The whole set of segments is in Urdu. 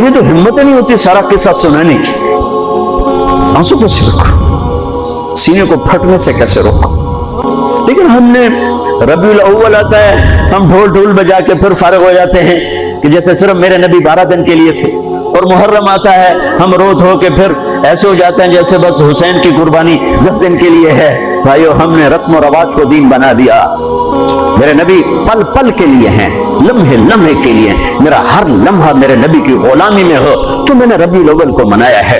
تمہیں تو ہمت نہیں ہوتی سارا قصہ سنانے کی، آنسو کیسے روکو، سینے کو پھٹنے سے کیسے روکو؟ لیکن ہم نے ربیع الاول آتا ہے، ہم ڈھول ڈھول بجا کے پھر فارغ ہو جاتے ہیں کہ جیسے صرف میرے نبی 12 دن کے لیے تھے، اور محرم آتا ہے ہم رو دھو کے پھر ایسے ہو جاتے ہیں جیسے بس حسین کی قربانی 10 دن کے لیے ہے۔ بھائیو، ہم نے رسم و رواج کو دین بنا دیا۔ میرے نبی پل پل کے لیے ہیں، لمحے لمحے کے لیے، میرا ہر لمحہ میرے نبی کی غلامی میں ہو تو میں نے ربیع الاول کو منایا ہے۔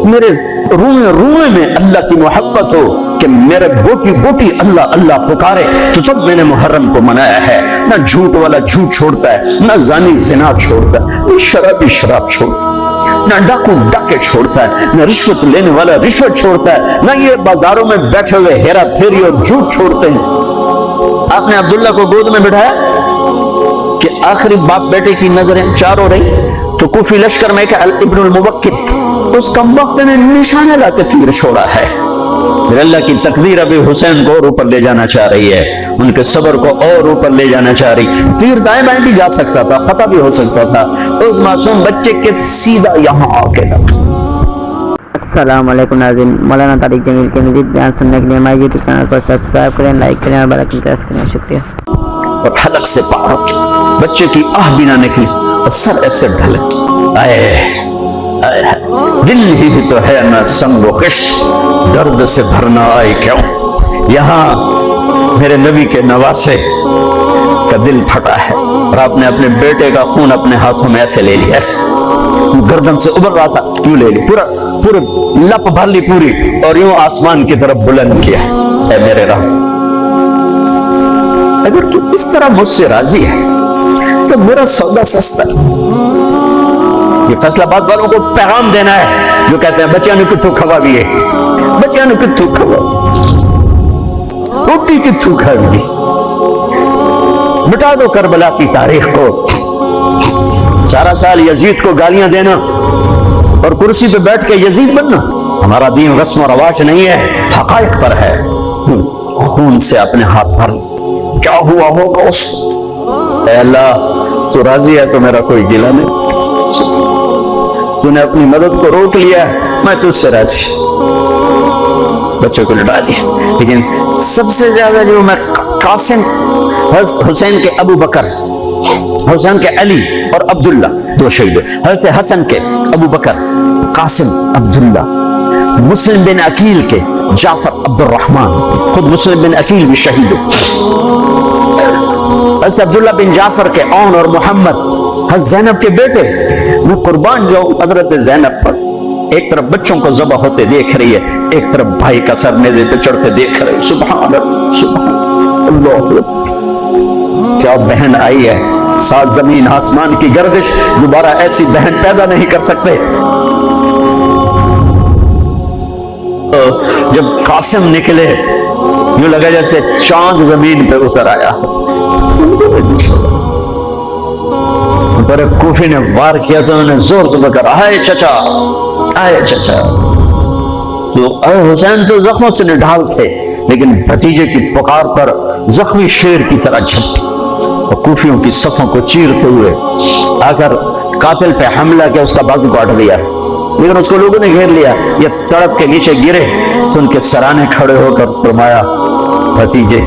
میرے روئے روئے میں اللہ کی محبت ہو کہ میرے بوٹی بوٹی اللہ اللہ پکارے تو تب میں نے محرم کو منایا ہے۔ نہ جھوٹ والا جھوٹ چھوڑتا ہے، نہ زانی زنا چھوڑتا ہے، نہ شرابی شراب چھوڑتا ہے، نہ ڈاکو ڈاکے چھوڑتا ہے، نہ رشوت لینے والا رشوت چھوڑتا ہے، نہ یہ بازاروں میں بیٹھے ہوئے ہیرا پھیری اور جھوٹ چھوڑتے ہیں۔ آپ نے عبداللہ کو گود میں بٹھایا کہ آخری باپ بیٹے کی نظریں چار ہو رہی تو کوفی لشکر میں کہ ابن الموقت اس کم وقت نے نشانہ لاتے تیر چھوڑا ہے۔ پھر اللہ کی تقدیر ابھی حسین کو اور اوپر لے جانا چاہ رہی ہے، ان کے صبر کو اور اوپر لے جانا چاہ رہی۔ تیر دائیں بائیں بھی جا سکتا تھا، خطا بھی ہو سکتا تھا، اس معصوم بچے کے سیدھا یہاں آ کے لگا۔ السلام علیکم ناظرین، مولانا طارق جمیل کے مزید بیان سننے کے لیے ہمارے یوٹیوب چینل کو سبسکرائب کریں، لائک کریں اور بیل آئیکن پریس کریں۔ شکریہ۔ اور حلق سے پار ہو کے بچے کی آہ بھی نہ نکلی اور سر ایسے ڈھلے، دل ہی تو ہے نہ سنگ و خش، درد سے بھرنا آئے کیوں، یہاں میرے نبی کے نواسے کا دل پھٹا ہے اور آپ نے اپنے بیٹے کا خون اپنے ہاتھوں میں ایسے لے لیا، ایسے گردن سے ابھر رہا تھا، یوں لے لی، پورا لپ بھر لی پوری اور یوں آسمان کی طرف بلند کیا۔ اے میرے رب، اگر تو اس طرح مجھ سے راضی ہے تو میرا سودا سستا ہے۔ یہ فیصلہ باد والوں کو پیغام دینا ہے جو کہتے ہیں بچیاں نے کتھو کھوا بھی ہے، بچیاں نے کتھو کھوا، روٹی کتھو کھا بھی، مٹا دو کربلا کی تاریخ کو۔ سارا سال یزید کو گالیاں دینا اور کرسی پہ بیٹھ کے یزید بننا، ہمارا دین رسم و رواج نہیں ہے، حقائق پر ہے۔ خون سے اپنے ہاتھ بھر، کیا ہوا ہوگا اس وقت؟ اے اللہ، تو راضی ہے تو میرا کوئی گلہ نہیں، تو نے اپنی مدد کو روک لیا، میں تجھ سے راضی۔ بچوں کو لٹا دیا، لیکن سب سے زیادہ جو میں قاسم، حسین کے ابو بکر، حسین کے علی اور عبداللہ دو شہید، حضرت حسن کے ابو بکر، قاسم عبداللہ، مسلم بن عقیل کے جعفر عبد الرحمن، خود مسلم بن عقیل بھی شہید، حضرت عبداللہ بن جعفر کے اون اور محمد، حضرت زینب کے بیٹے، میں قربان جاؤں حضرت زینب پر، ایک طرف بچوں کو ذبح ہوتے دیکھ رہی ہے، ایک طرف بھائی کا سر نیزے پہ چڑھتے دیکھ رہی ہے۔ سبحان اللہ، سبحان اللہ، کیا بہن آئی ہے، سات زمین آسمان کی گردش دوبارہ ایسی بہن پیدا نہیں کر سکتے۔ جب قاسم نکلے یوں لگا جیسے چاند زمین پہ اتر آیا۔ پر کوفی نے وار کیا تو انہوں نے زور سے کہا، آئے چچا، آئے چچا۔ تو اے حسین تو زخموں سے نڈھال تھے، لیکن بھتیجے کی پکار پر زخمی شیر کی طرح جھپٹے اور کوفیوں کی صفوں کو چیرتے ہوئے آ کر قاتل پہ حملہ کیا، اس کا بازو کاٹ دیا، لیکن اس کو لوگوں نے گھیر لیا۔ یہ تڑپ کے نیچے گرے تو ان کے سرانے کھڑے ہو کر فرمایا، بھتیجے،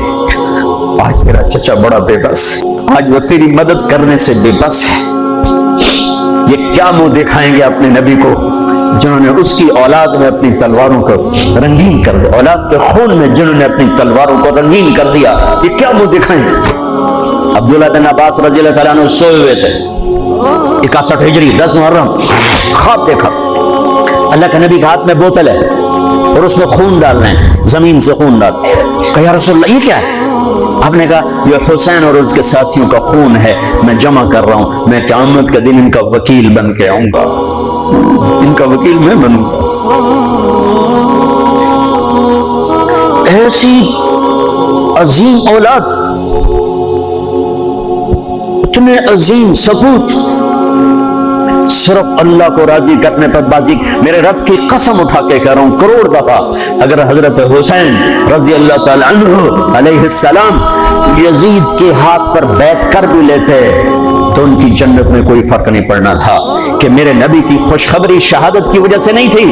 آج تیرا چچا بڑا بے بس، آج وہ تیری مدد کرنے سے بے بس ہے۔ یہ کیا منہ دکھائیں گے اپنے نبی کو جنہوں نے اس کی اولاد میں اپنی تلواروں کو رنگین کر دیا، اولاد کے خون میں جنہوں نے اپنی تلواروں کو رنگین کر دیا، یہ کیا منہ دکھائیں گے؟ عبداللہ بن عباس رضی اللہ تعالیٰ عنہ سوئے ہوئے تھے، 61 ہجری 10 محرم، خواب دیکھا اللہ کے نبی کے ہاتھ میں بوتل ہے اور اس میں خون ڈال رہے ہیں، زمین سے خون ڈال۔ کہا یا رسول اللہ، یہ کیا ہے؟ آپ نے کہا یہ حسین اور اس کے ساتھیوں کا خون ہے، میں جمع کر رہا ہوں، میں قیامت کے دن ان کا وکیل بن کے آؤں گا، ان کا وکیل میں بنوں گا۔ ایسی عظیم اولاد، اتنے عظیم سپوت، صرف اللہ کو راضی کرنے پر بازی۔ میرے رب کی قسم اٹھا کے کہہ رہا ہوں، کروڑ دفعہ اگر حضرت حسین رضی اللہ تعالی عنہ علیہ السلام یزید کے ہاتھ پر بیعت کر بھی لیتے تو تو ان کی جنت میں کوئی فرق نہیں پڑنا تھا کہ میرے نبی کی خوشخبری شہادت کی وجہ سے نہیں تھی،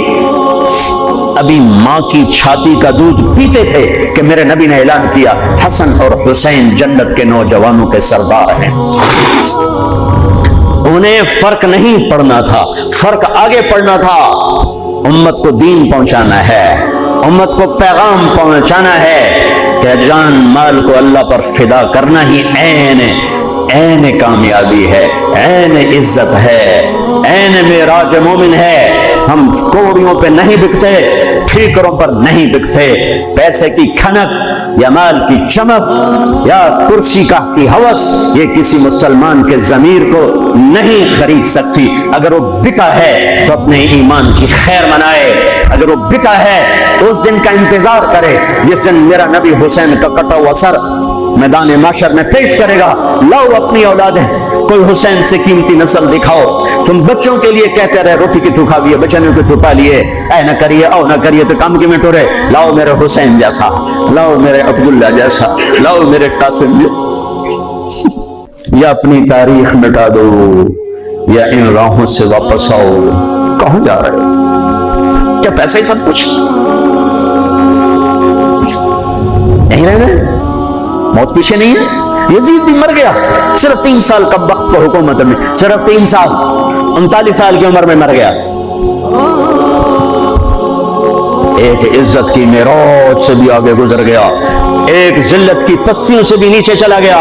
ابھی ماں کی چھاتی کا دودھ پیتے تھے کہ میرے نبی نے اعلان کیا حسن اور حسین جنت کے نوجوانوں کے سردار ہیں۔ انہیں فرق نہیں پڑنا تھا، فرق آگے پڑنا تھا۔ امت کو دین پہنچانا ہے، امت کو پیغام پہنچانا ہے کہ جان مال کو اللہ پر فدا کرنا ہی عین کامیابی ہے، عین عزت ہے، عین معراج مومن ہے۔ ہم کوڑیوں پہ نہیں بکتے، ٹھیکروں پر نہیں بکتے، پیسے کی کھنک یا مال کی چمک یا کرسی کا کی ہوس یہ کسی مسلمان کے ضمیر کو نہیں خرید سکتی۔ اگر وہ بکا ہے تو اپنے ایمان کی خیر منائے، اگر وہ بکا ہے تو اس دن کا انتظار کرے جس دن میرا نبی حسین کا کٹا ہوا سر میدان محشر میں پیش کرے گا۔ لاؤ اپنی اولادیں، کوئی حسین سے قیمتی نسل دکھاؤ۔ تم بچوں کے لیے کہتے رہے روٹی کی تو کھاویے، بچنوں کی تو پالیے، اے نہ کریے او نہ کریے تو کام کی میں ٹورے۔ لاؤ میرے حسین جیسا، لاؤ میرے عبداللہ جیسا، لاؤ میرے قاسم یا اپنی تاریخ مٹا دو یا ان راہوں سے واپس آؤ۔ کہاں جا رہے ہو؟ کیا پیسے ہی سب کچھ نہیں رہنا؟ موت پیچھے نہیں ہے۔ یزید بھی مر گیا صرف 3 سال کا وقت کو حکومت میں، صرف 3 سال، 39 سال کی عمر میں مر گیا۔ ایک عزت کی معراج سے بھی آگے گزر گیا، ایک ذلت کی پستیوں سے بھی نیچے چلا گیا۔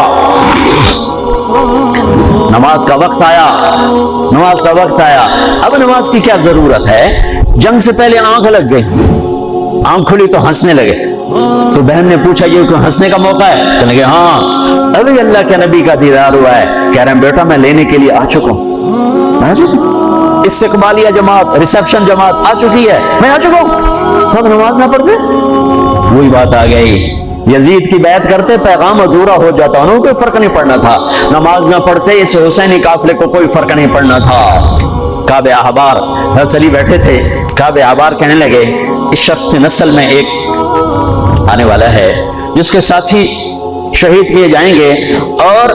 نماز کا وقت آیا، نماز کا وقت آیا۔ اب نماز کی کیا ضرورت ہے؟ جنگ سے پہلے آنکھ لگ گئی، آنکھ کھلی تو ہنسنے لگے۔ تو بہن نے پوچھا یہ کوئی ہنسنے کا موقع ہے؟ کہنے لگے ہاں، ابھی اللہ کے نبی کا دیدار ہوا ہے۔ کہہ رہے ہیں بیٹا میں لینے کے لیے آ چکا ہوں، استقبالیہ جماعت، ریسپشن جماعت آ چکی ہے، میں آ چکا ہوں۔ سب نماز نہ پڑھتے؟ وہی بات آ گئی، یزید کی بیعت کرتے پیغام ادھورا ہو جاتا، انہوں کو کوئی فرق نہیں پڑنا تھا۔ نماز نہ پڑھتے اس حسینی قافلے کو کوئی فرق نہیں پڑنا تھا۔ کعب احبار حضرت علی بیٹھے تھے، کعب احبار کہنے لگے اس شخص نسل میں ایک آنے والا ہے جس کے ساتھی شہید کیے جائیں گے اور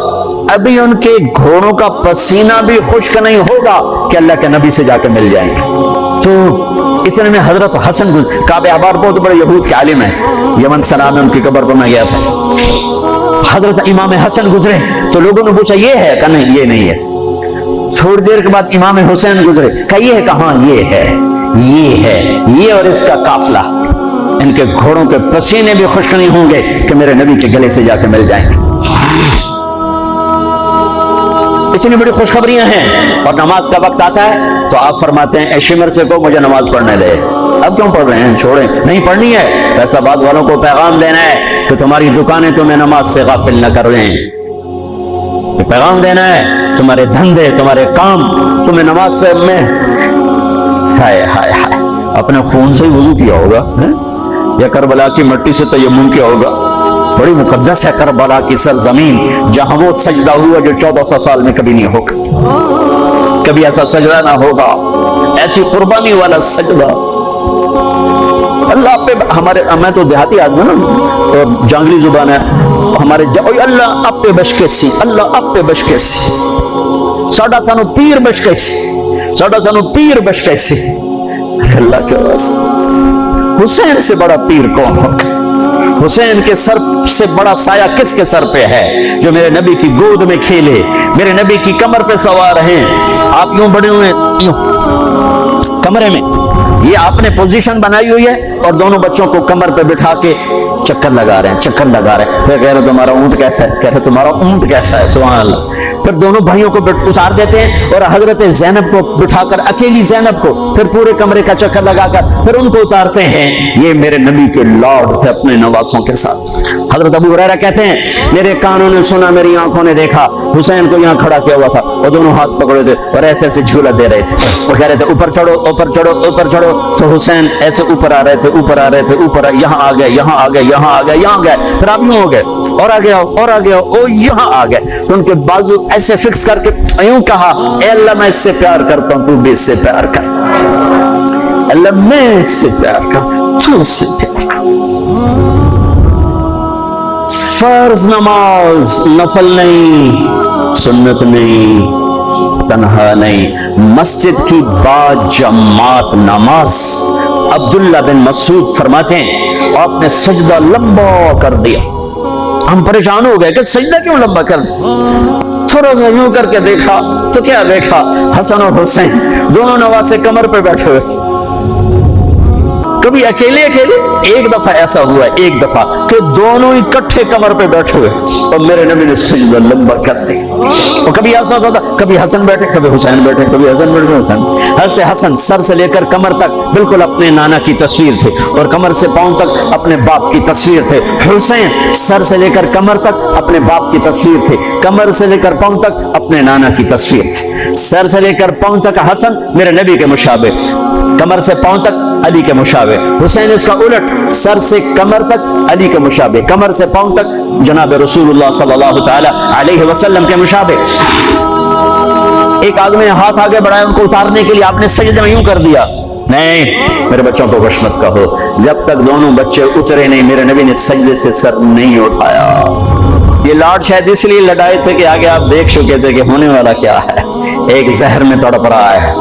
ابھی ان کے گھوڑوں کا پسینہ بھی خشک نہیں ہوگا کہ اللہ کے نبی سے جا کے مل جائیں گے۔ تو اتنے میں حضرت حسن کعب احبار بہت بڑے یہود کے عالم ہیں، یمن سنا میں ان کی قبر پر میں گیا تھا۔ حضرت امام حسن گزرے تو لوگوں نے پوچھا یہ ہے؟ کہا نہیں یہ نہیں ہے۔ تھوڑی دیر کے بعد امام حسین گزرے، کہا یہ ہے؟ کہاں یہ ہے، یہ ہے، یہ اور اس کا قافلہ، ان کے گھوڑوں کے پسینے بھی خشک نہیں ہوں گے کہ میرے نبی کے گلے سے جا کے مل جائیں گے۔ اتنی بڑی خوشخبریاں ہیں اور نماز کا وقت آتا ہے تو آپ فرماتے ہیں اے شمر سے کو مجھے نماز پڑھنے دے۔ اب کیوں پڑھ رہے ہیں؟ چھوڑیں، نہیں پڑھنی ہے۔ فیصل آباد والوں کو پیغام دینا ہے کہ تمہاری دکانیں تمہیں نماز سے غافل نہ کر لیں، پیغام دینا ہے تمہارے دھندے تمہارے کام تمہیں نماز سے میں ہائے ہائے ہائے اپنے خون سے ہی وضو کیا ہوگا یا کربلا کی مٹی سے تیمم کیا ہوگا۔ بڑی مقدس ہے کربلا کی سرزمین جہاں وہ سجدہ ہوا جو 1400 سال میں کبھی نہیں ہوگا، کبھی ایسا سجدہ نہ ہوگا، ایسی قربانی والا سجدہ۔ اللہ پہ ہمارے، میں تو دیہاتی آدمی نا اور جانگلی زبان ہے ہمارے، اللہ آپ پہ بشکے سی، اللہ آپ پہ بشکے سی، ساڈا سانو پیر بشکے سی، ساڈا سانو پیر بشکے سی۔ اللہ کے واسطے حسین سے بڑا پیر کون ہوگا؟ حسین کے سر سے بڑا سایہ کس کے سر پہ ہے جو میرے نبی کی گود میں کھیلے، میرے نبی کی کمر پہ سوار ہیں۔ آپ یوں بڑے ہوئے یوں کمرے میں، یہ آپ نے پوزیشن بنائی ہوئی ہے اور دونوں بچوں کو کمر پہ بٹھا کے چکر لگا رہے ہیں، چکر لگا رہے ہیں۔ پھر کہہ رہے تمہارا اونٹ کیسا ہے؟ کہہ رہے تمہارا اونٹ کیسا ہے؟ سبحان اللہ۔ پھر دونوں بھائیوں کو اتار دیتے ہیں اور حضرت زینب کو بٹھا کر، اکیلی زینب کو پھر پورے کمرے کا چکر لگا کر پھر ان کو اتارتے ہیں۔ یہ میرے نبی کے لاڈ تھے اپنے نواسوں کے ساتھ۔ حضرت ابو ہریرہ کہتے ہیں میرے کانوں نے سنا، میری آنکھوں نے دیکھا، حسین کو یہاں کھڑا کیا ہوا تھا اور دونوں ہاتھ پکڑے تھے اور ایسے ایسے جھولا دے رہے تھے اور کہہ رہے تھے اوپر چڑھو اوپر چڑھو اوپر چڑھو، تو حسین ایسے اوپر آ رہے تھے اوپر آ رہے تھے اوپر، یہاں آ گئے یہاں آ گئے یہاں آ گئے یہاں گئے، پھر آپ یوں ہو گئے اور آگے آؤ اور آگے آؤ او یہاں آ گئے، تو ان کے بازو ایسے فکس کر کے یوں کہا اے اللہ میں اس سے پیار کرتا ہوں تو بھی اس سے پیار کر، اللہ میں اس سے پیار کرتا تو اس سے پیار کر۔ فرض نماز نفل نہیں، سنت نہیں، تنہا نہیں، مسجد کی با جماعت نماز۔ عبداللہ بن مسعود فرماتے ہیں آپ نے سجدہ لمبا کر دیا، ہم پریشان ہو گئے کہ سجدہ کیوں لمبا کر دیا؟ تھوڑا سا یوں کر کے دیکھا تو کیا دیکھا؟ حسن اور حسین دونوں نواسے کمر پہ بیٹھے ہوئے تھے۔ کبھی اکیلے اکیلے، ایک دفعہ ایسا ہوا ہے، ایک دفعہ کہ دونوں اکٹھے کمر پہ بیٹھے ہوئے اور میرے نبی نے سجدہ لمبا کر دیا۔ اور کبھی ایسا ہوتا تھا، کبھی حسن بیٹھے، کبھی حسین بیٹھے، کبھی حسن بیٹھے، حسین۔ حسن سر سے لے کر کمر تک بالکل اپنے نانا کی تصویر تھے، اور کمر سے پاؤں تک اپنے باپ کی تصویر تھے۔ حسین سر سے لے کر کمر تک اپنے باپ کی تصویر تھے، کمر سے لے کر پاؤں تک اپنے نانا کی تصویر تھے۔ سر سے لے کر پاؤں تک حسن میرے نبی کے مشابہ، کمر سے پاؤں تک علی کے مشابہ۔ حسین اس کا الٹ، سر سے کمر تک علی کے مشابہ، کمر سے پاؤں تک جناب رسول اللہ صلی اللہ تعالی علیہ وسلم کے مشابہ۔ ایک آدمی نے ہاتھ آگے بڑھایا ان کو اتارنے کے لیے، آپ نے سجدے میں یوں کر دیا۔ نہیں، میرے بچوں کو وش مت کہو، جب تک دونوں بچے اترے نہیں میرے نبی نے سجدے سے سر نہیں اٹھایا۔ یہ لاڈ شاید اس لیے لڑائے تھے کہ آگے آپ دیکھ چکے تھے کہ ہونے والا کیا ہے، ایک زہر میں تڑپ رہا ہے۔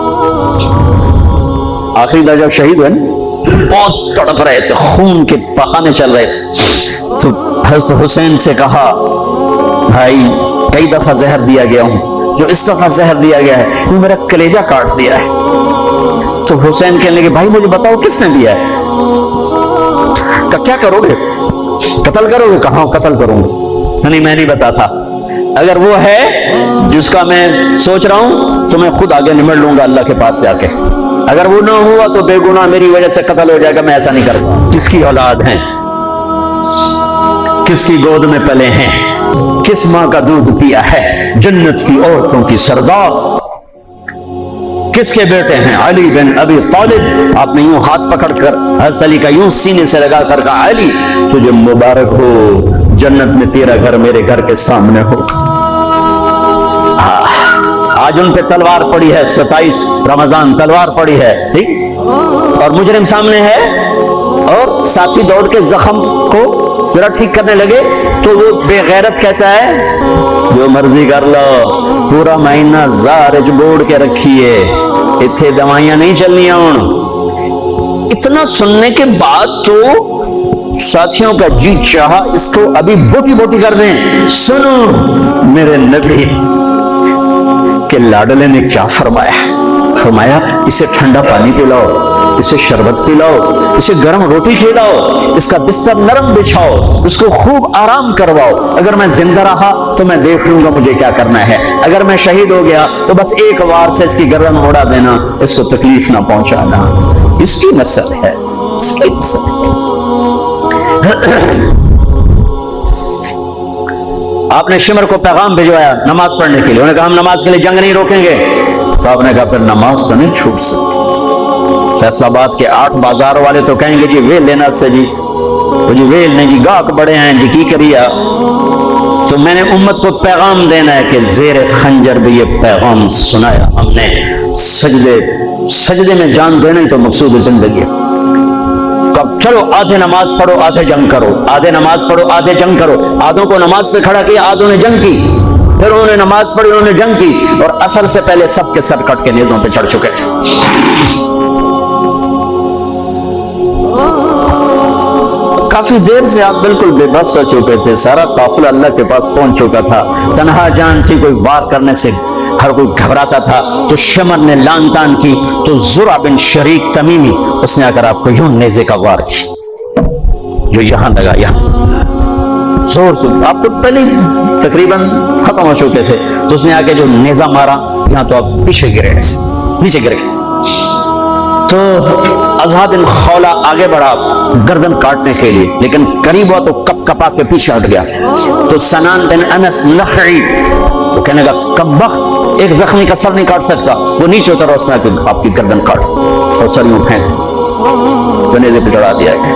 آخری دفعہ جب شہید ہوئے بہت تڑپ رہے تھے، خون کے بہانے چل رہے تھے، تو حضرت حسین سے کہا بھائی کئی دفعہ زہر دیا گیا ہوں، جو اس دفعہ زہر دیا گیا ہے وہ میرا کلیجہ کاٹ دیا ہے۔ تو حسین کہنے لگے بھائی مجھے بتاؤ کس نے دیا ہے؟ کہ کیا کرو گے؟ قتل کرو گے؟ کہاں قتل کروں گا؟ نہیں میں نہیں بتاتا، اگر وہ ہے جس کا میں سوچ رہا ہوں تو میں خود آگے نمٹ لوں گا اللہ کے پاس سے آ کے، اگر وہ نہ ہوا تو بے گناہ میری وجہ سے قتل ہو جائے گا، میں ایسا نہیں کرتا۔ کس کی اولاد ہیں؟ کس کی گود میں پلے ہیں؟ کس ماں کا دودھ پیا ہے؟ جنت کی عورتوں کی سردار کس کے بیٹے ہیں؟ علی بن ابی طالب۔ آپ نے یوں ہاتھ پکڑ کر حضرت علی کا یوں سینے سے لگا کر کہا علی تجھے مبارک ہو، جنت میں تیرا گھر میرے گھر کے سامنے ہو۔ آج ان پہ تلوار پڑی ہے، 27 رمضان تلوار پڑی ہے، ٹھیک، اور مجرم سامنے ہے، اور ساتھی دوڑ کے زخم کو ذرا ٹھیک کرنے لگے تو وہ بے غیرت کہتا ہے جو مرضی کر لو، پورا مہینہ زارج بوڑ کے رکھیے، اتھے دوائیاں نہیں چلنیاں ہوں۔ اتنا سننے کے بعد تو ساتھیوں کا جی چاہا اس کو ابھی بوٹی بوٹی کر دیں۔ سنو میرے نبی کہ لاڈلے نے کیا فرمایا اسے ٹھنڈا پانی پلاؤ، اسے شربت پلاؤ، اسے گرم روٹی کھلاؤ، اس کا بستر نرم بچھاؤ، اس کو خوب آرام کرواؤ۔ اگر میں زندہ رہا تو میں دیکھ لوں گا مجھے کیا کرنا ہے، اگر میں شہید ہو گیا تو بس ایک وار سے اس کی گردن اڑا دینا، اس کو تکلیف نہ پہنچانا۔ اس کی نسل ہے، اس کی نسل۔ آپ نے شمر کو پیغام بھجوایا نماز پڑھنے کے لیے، انہوں نے کہا ہم نماز کے لیے جنگ نہیں روکیں گے، تو آپ نے کہا پھر نماز تو نہیں چھوٹ سکتی۔ فیصل آباد کے 8 بازار والے تو کہیں گے جی ویل لینا سے جی، جی ویل نہیں جی گاہک بڑے ہیں جی کی کریا۔ تو میں نے امت کو پیغام دینا ہے کہ زیر خنجر بھی یہ پیغام سنایا ہم نے، سجدے میں جان دینا ہی تو مقصود زندگی ہے۔ چلو آدھے نماز پڑھو آدھے جنگ کرو، آدھے نماز پڑھو آدھے جنگ کرو۔ آدھوں کو نماز پہ کھڑا کیا، آدھوں نے جنگ کی، پھر انہوں نے نماز پڑھی انہوں نے جنگ کی، اور عصر سے پہلے سب کے سر کٹ کے نیزوں پہ چڑھ چکے تھے۔ کافی دیر سے آپ بالکل بے بس ہو چکے تھے، سارا قافلہ اللہ کے پاس پہنچ چکا تھا، تنہا جان تھی، کوئی وار کرنے سے ہر کوئی گھبراتا تھا۔ تو شمر نے لان تان کی تو زرع بن شریک تمیمی اس نے آ کر آپ کو یوں نیزے کا وار کی، جو یہاں لگا، یہاں زور سے، آپ تو پہلے تقریباً ختم ہو چکے تھے، تو اس نے آ کے جو نیزہ مارا یہاں تو آپ پیچھے گرے، نیچے گرے۔ تو اضحیٰ بن خولہ آگے بڑھا گردن کاٹنے کے لیے، لیکن قریب ہوا تو کپ کپا کے پیچھے ہٹ گیا۔ تو سنان بن انس لخعی وہ کہنے لگا کم وقت ایک زخمی کا سر نہیں کاٹ سکتا، وہ نیچے اترا، اس نے کہ آپ کی گردن کاٹ اور سر یوں پھینک نیزے پہ چڑھا دیا گیا۔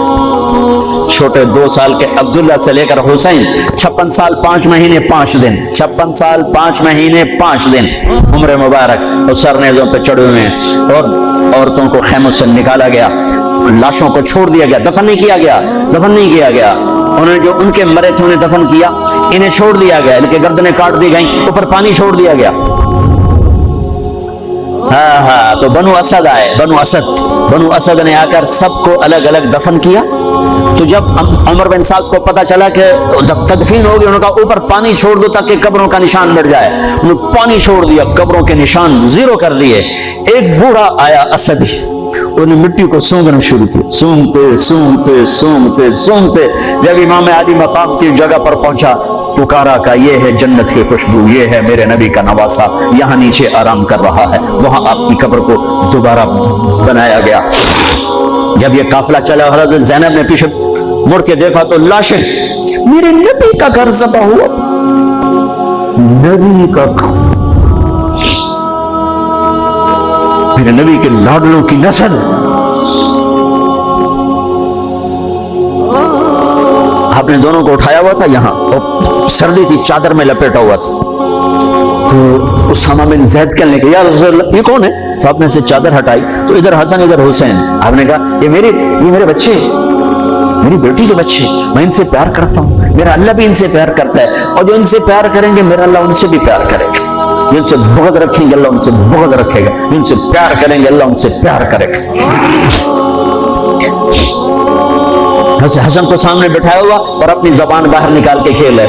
چھوٹے 2 سال کے عبداللہ سے لے کر حسین 56 سال 5 مہینے 5 دن، 56 سال 5 مہینے 5 دن عمر مبارک، اور سر نیزوں پہ چڑھے ہوئے ہیں، اور عورتوں کو خیموں سے نکالا گیا، لاشوں کو چھوڑ دیا گیا، دفن نہیں کیا گیا، انہوں نے جو ان کے مرے تھے انہیں دفن کیا، انہیں چھوڑ دیا گیا، ان کے گردنیں کاٹ دی گئیں، اوپر پانی چھوڑ دیا گیا۔ ہاں تو بنو اسد نے آ کر سب کو الگ الگ دفن کیا۔ تو جب عمر بن سعد کو پتا چلا کہ تدفین ہوگی، انہوں نے کہا اوپر پانی چھوڑ دو تاکہ قبروں کا نشان مٹ جائے۔ انہوں نے پانی چھوڑ دیا، قبروں کے نشان زیرو کر دیے۔ ایک بوڑھا آیا اسدی، انہیں مٹی کو سونگنا شروع کیا، سونگتے جب امام علی مقام کی جگہ پر پہنچا، پکارا کا یہ ہے جنت کی خوشبو، یہ ہے میرے نبی کا نواسا، یہاں نیچے آرام کر رہا ہے۔ وہاں آپ کی قبر کو دوبارہ بنایا گیا۔ جب یہ قافلہ چلا، حضرت زینب نے پیچھے مڑ کے دیکھا تو لاشیں، میرے نبی کا گھر ذبح ہوا، نبی کا گھر، میرے نبی کے لاڈلوں کی نسل۔ آپ نے دونوں کو اٹھایا ہوا تھا یہاں، اور سردی تھی، چادر میں لپیٹا ہوا تھا۔ تو اسامہ بن زید کہنے لگے یا رسول اللہ یہ کون ہے؟ تو آپ نے سے چادر ہٹائی تو ادھر حسن ادھر حسین۔ آپ نے کہا یہ میرے بچے، میری بیٹی کے بچے، میں ان سے پیار کرتا ہوں، میرا اللہ بھی ان سے پیار کرتا ہے، اور جو ان سے پیار کریں گے میرا اللہ ان سے بھی پیار کرے گا، جو ان سے بغض رکھیں گے اللہ ان سے بغض رکھے گا، جو ان سے پیار کریں گے اللہ ان سے پیار کرے گا۔ حسن کو سامنے بٹھایا ہوا اور اپنی زبان باہر نکال کے کھیل ہے،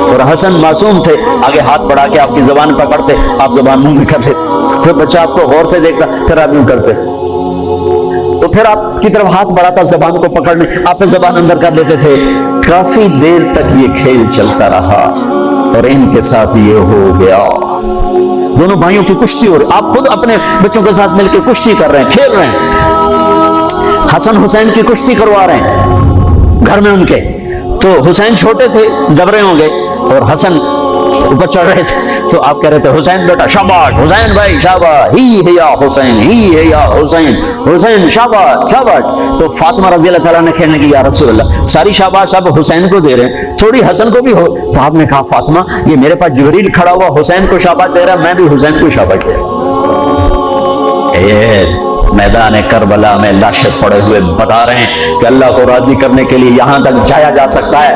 اور حسن معصوم تھے، آگے ہاتھ بڑھا کے آپ کی زبان پکڑتے، آپ زبان منہ میں کر لیتے، پھر بچہ آپ کو غور سے دیکھتا، پھر آپ یوں کرتے، تو پھر آپ کی طرف ہاتھ بڑھاتا زبان کو پکڑنے، آپ پہ زبان اندر کر لیتے تھے۔ کافی دیر تک یہ کھیل چلتا رہا اور ان کے ساتھ یہ ہو گیا۔ دونوں بھائیوں کی کشتی ہو رہی، آپ خود اپنے بچوں کے ساتھ مل کے کشتی کر رہے ہیں، کھیل رہے ہیں۔ حسن حسین کی کشتی کروا رہے ہیں گھر میں ان کے، تو حسین چھوٹے تھے، دب رہے ہوں گے، اور حسن اوپر چڑھ رہے تھے، تو آپ کہہ رہے تھے حسین بیٹا شاباش، حسین بھائی شاباش، ہی ہے یا حسین، ہی ہے یا حسین، حسین شاباش شاباش۔ تو فاطمہ رضی اللہ تعالیٰ نے کہنے کی یا رسول اللہ ساری شاباش آپ حسین کو دے رہے ہیں، تھوڑی حسن کو بھی ہو۔ تو آپ نے کہا فاطمہ یہ میرے پاس جبریل کھڑا ہوا حسین کو شاباش دے رہا، میں بھی حسین کو شاباش دے رہا۔ میدان کربلا میں لاشیں پڑے ہوئے بتا رہے ہیں کہ اللہ کو راضی کرنے کے لیے یہاں تک جایا جا سکتا ہے۔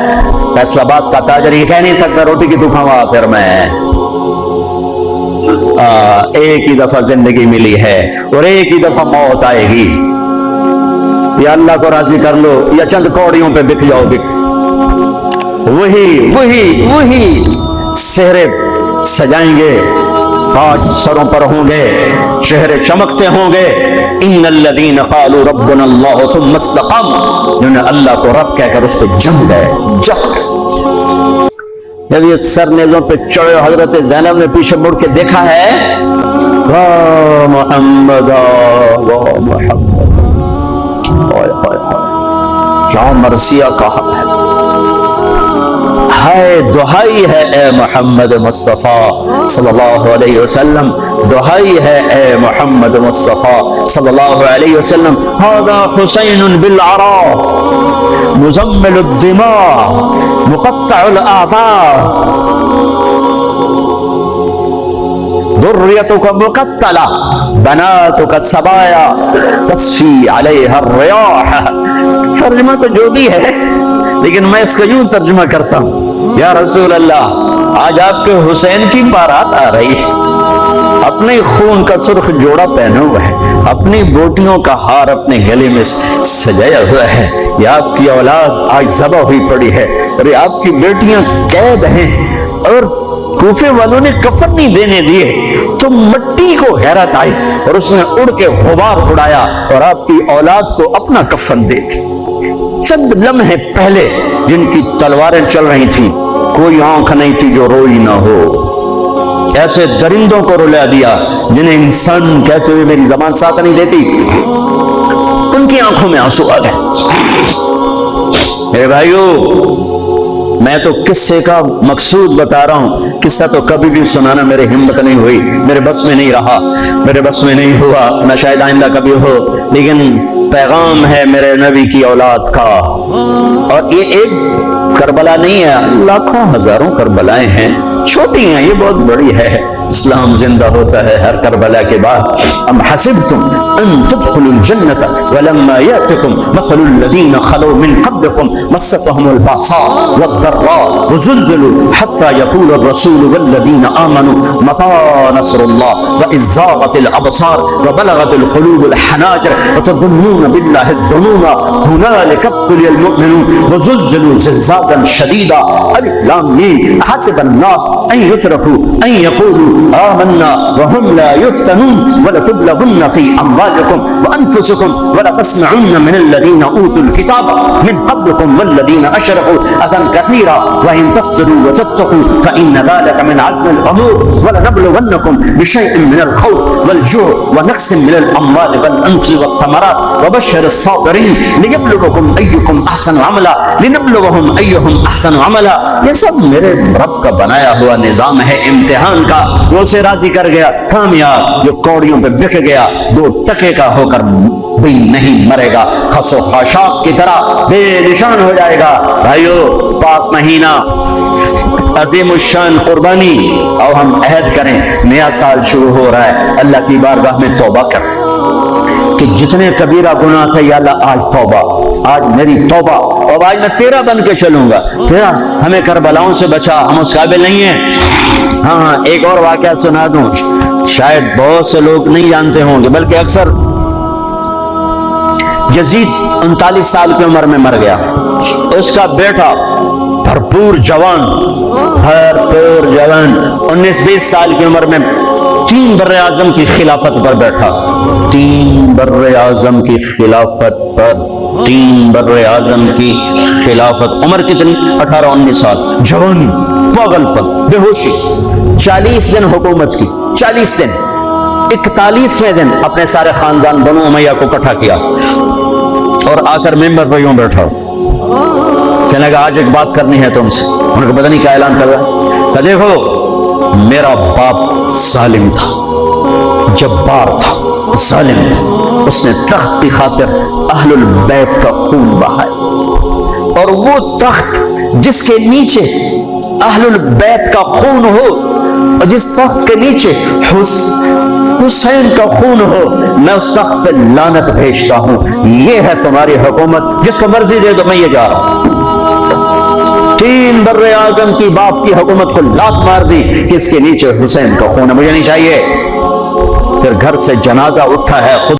فیصل آباد کا تاجر یہ کہہ نہیں سکتا روٹی کی تو کھاوا پھر میں، ایک ہی دفعہ زندگی ملی ہے اور ایک ہی دفعہ موت آئے گی، یا اللہ کو راضی کر لو یا چند کوڑیوں پہ بک جاؤ گے۔ وہی سہرے سجائیں گے، تاج سروں پر ہوں گے، چہرے چمکتے ہوں گے۔ ان الذین قالوا ربنا اللہ ثم استقاموا، جنہوں نے اللہ کو رب کہہ کر اس پہ جم گئے۔ جب یہ سر نیزوں پہ چڑھے حضرت زینب نے پیچھے مڑ کے دیکھا ہے، واہ محمد واہ محمد، کیا مرثیہ کہا ہے، دہائی ہے اے محمد مصطفیٰ صلی اللہ علیہ وسلم، دہائی ہے اے محمد مصطفیٰ صلی اللہ علیہ وسلم۔ هذا حسین بالعراء مزمل الدماء مقطع الاعضاء ذریتک مقتلہ بناتک سبایا تصفی علیہا الریاح۔ ترجمہ تو جو بھی ہے لیکن میں اس کا یوں ترجمہ کرتا ہوں، یا رسول اللہ آج آپ کے حسین کی بارات آ رہی ہے، اپنے خون کا سرخ جوڑا پہنا ہوا ہے، اپنی بوٹیوں کا ہار اپنے گلے میں سجایا ہوا ہے، یہ آپ کی اولاد آج ذبح ہوئی پڑی ہے اور یہ آپ کی بیٹیاں قید ہیں، اور کوفے والوں نے کفن نہیں دینے دیے، تو مٹی کو حیرت آئی اور اس نے اڑ کے غبار اڑایا اور آپ کی اولاد کو اپنا کفن دے دی۔ چند لمحے پہلے جن کی تلواریں چل رہی تھیں، کوئی آنکھ نہیں تھی جو روئی نہ ہو، ایسے درندوں کو رلا دیا جنہیں انسان کہتے ہوئے میری زبان ساتھ نہیں دیتی، ان کی آنکھوں میں آنسو آ گئے۔ میرے بھائیو میں تو قصے کا مقصود بتا رہا ہوں، قصہ تو کبھی بھی سنانا میرے ہمت نہیں ہوئی، میرے بس میں نہیں رہا، میرے بس میں نہیں ہوا، نہ شاید آئندہ کبھی ہو، لیکن پیغام ہے میرے نبی کی اولاد کا۔ اور یہ ایک کربلا نہیں ہے، لاکھوں ہزاروں کربلائیں ہیں، چھوٹی ہیں یہ بہت بڑی ہے۔ اسلام زندہ ہوتا ہے ہر کربلا کے بعد. ام حسبتم ان تدخلوا الجنة ولما يأتكم مثل الذين خلوا من قبلكم مستهم البأساء والضراء وزلزلوا حتى يقول الرسول والذين آمنوا متى نصر الله وإذ زاغت الأبصار وبلغت القلوب الحناجر وتظنون بالله الظنون هنالك ابتلي المؤمنون وزلزلوا زلزالا شديدا. الف لام میم. احسب الناس ان يتركوا ان يقولوا آمنا وهم لا يفتنون ولتبلغن في أموالكم وأنفسكم ولتسمعن من الذين أوتوا الكتاب من قبلكم والذين أشركوا أذى كثيرا وإن تصبروا وتتقوا فإن ذلك من عزم الأمور. ولنبلونكم بشيء من الخوف والجوع ونقص من الأموال والأنفس والثمرات وبشر الصابرين ليبلغكم أيكم أحسن عملا لنبلغهم أيهم أحسن عملا. یہ سب میرے رب کا بنایا ہوا نظام ہے امتحان کا. وہ اسے راضی کر گیا کامیاب، جو کوڑیوں پہ بک گیا 2 ٹکے کا ہو کر بھی نہیں مرے گا، خس و خاشاک کی طرح بے نشان ہو جائے گا. بھائیو، پاک مہینہ، عظیم الشان قربانی، اور ہم عہد کریں نیا سال شروع ہو رہا ہے، اللہ کی بارگاہ میں توبہ کر کہ جتنے کبیرہ گناہ تھے یا اللہ آج توبہ، آج میری توبہ، اور آج میں تیرا بن کے چلوں گا. تیرا ہمیں کربلاؤں سے بچا، ہم اس قابل نہیں ہیں. ہاں ایک اور واقعہ سنا دوں، شاید بہت سے لوگ نہیں جانتے ہوں گے، بلکہ اکثر. یزید 39 سال کی عمر میں مر گیا. اس کا بیٹا بھرپور جوان 19-20 سال کی عمر میں 3 بر-اعظم کی خلافت پر بیٹھا. 3 بر-اعظم کی خلافت پر، 3 بر-اعظم کی خلافت. عمر کتنی؟ 18-19 سال. جوانی، پاگل پن، بے ہوشی. 40 دن حکومت کی، 40 دن. 41ویں دن اپنے سارے خاندان بنو امیہ کو اکٹھا کیا اور آ کر ممبر پر یوں بیٹھا. کہنے لگا آج ایک بات کرنی ہے تم سے. انہوں نے پتہ نہیں کیا اعلان کر رہا ہے. کہ دیکھو، میرا باپ ظالم تھا، جبار تھا، ظالم تھا. اس نے تخت کی خاطر اہل البیت کا خون بہایا، اور وہ تخت جس کے نیچے اہل البیت کا خون ہو، اور جس تخت کے نیچے حسین کا خون ہو، میں اس تخت پہ لعنت بھیجتا ہوں. یہ ہے تمہاری حکومت، جس کو مرضی دے دو، میں یہ جا رہا ہوں. 3 بر-اعظم کی باپ کی حکومت کو لات مار دی کہ اس کے نیچے حسین کا خون ہے، مجھے نہیں چاہیے. پھر گھر سے جنازہ اٹھا ہے، خود